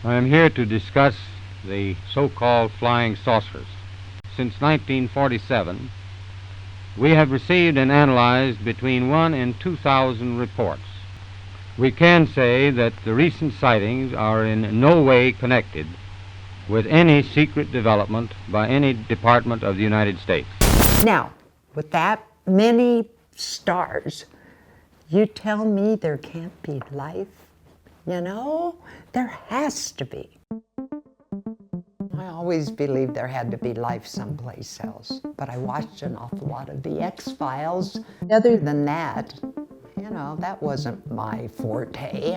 I am here to discuss the so-called flying saucers. Since 1947, we have received and analyzed between 1 and 2,000 reports. We can say that the recent sightings are in no way connected with any secret development by any department of the United States. Now, with that many stars, you tell me there can't be life? You know, there has to be. I always believed there had to be life someplace else, but I watched an awful lot of the X-Files. Other than that, you know, that wasn't my forte.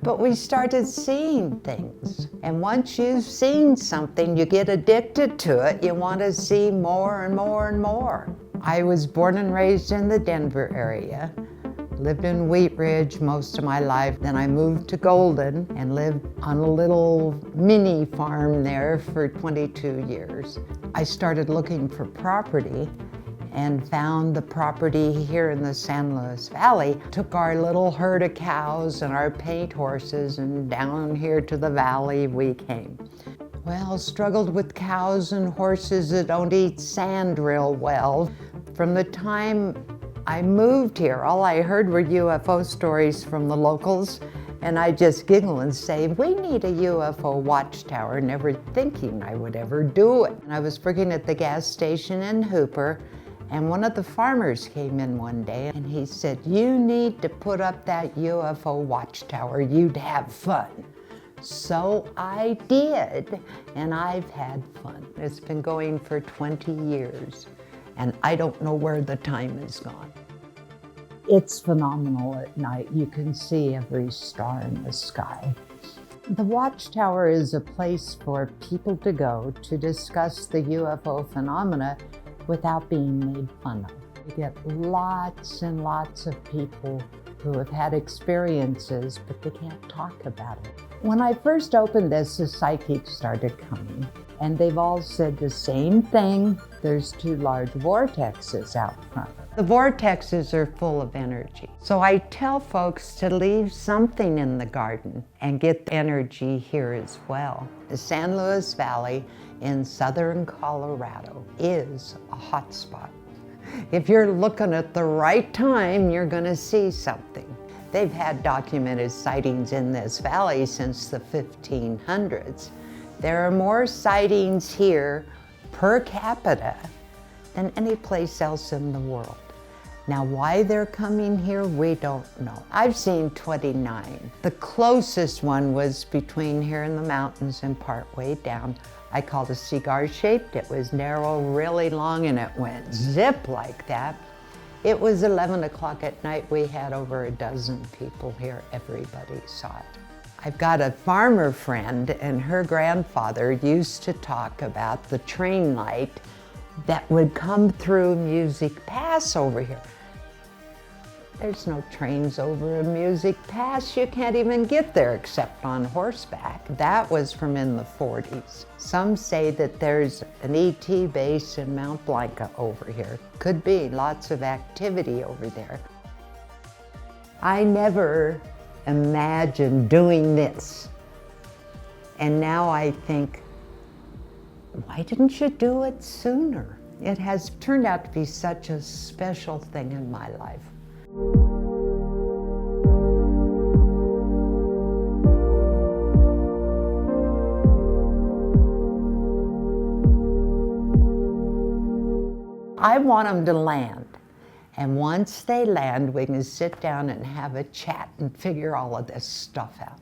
But we started seeing things. And once you've seen something, you get addicted to it. You want to see more and more and more. I was born and raised in the Denver area. Lived in Wheat Ridge most of my life. Then I moved to Golden and lived on a little mini farm there for 22 years. I started looking for property and found the property here in the San Luis Valley. Took our little herd of cows and our paint horses, and down here to the valley we came. Well, struggled with cows and horses that don't eat sand real well. From the time I moved here, all I heard were UFO stories from the locals, and I just giggle and say, we need a UFO watchtower, never thinking I would ever do it. And I was working at the gas station in Hooper, and one of the farmers came in one day and he said, you need to put up that UFO watchtower, you'd have fun. So I did, and I've had fun. It's been going for 20 years, and I don't know where the time has gone. It's phenomenal at night. You can see every star in the sky. The Watchtower is a place for people to go to discuss the UFO phenomena without being made fun of. You get lots and lots of people who have had experiences, but they can't talk about it. When I first opened this, the psychics started coming, and they've all said the same thing. There's 2 large vortexes out front. The vortexes are full of energy. So I tell folks to leave something in the garden and get the energy here as well. The San Luis Valley in southern Colorado is a hotspot. If you're looking at the right time, you're gonna see something. They've had documented sightings in this valley since the 1500s. There are more sightings here per capita than any place else in the world. Now, why they're coming here, we don't know. I've seen 29. The closest one was between here in the mountains and part way down. I called it Cigar-shaped. It was narrow, really long, and it went zip like that. It was 11 o'clock at night. We had over a dozen people here. Everybody saw it. I've got a farmer friend, and her grandfather used to talk about the train light that would come through Music Pass over here. There's no trains over a Music Pass. You can't even get there except on horseback. That was from in the 40s. Some say that there's an ET base in Mount Blanca over here. Could be, lots of activity over there. I never imagined doing this. And now I think, why didn't you do it sooner? It has turned out to be such a special thing in my life. I want them to land. And once they land, we can sit down and have a chat and figure all of this stuff out.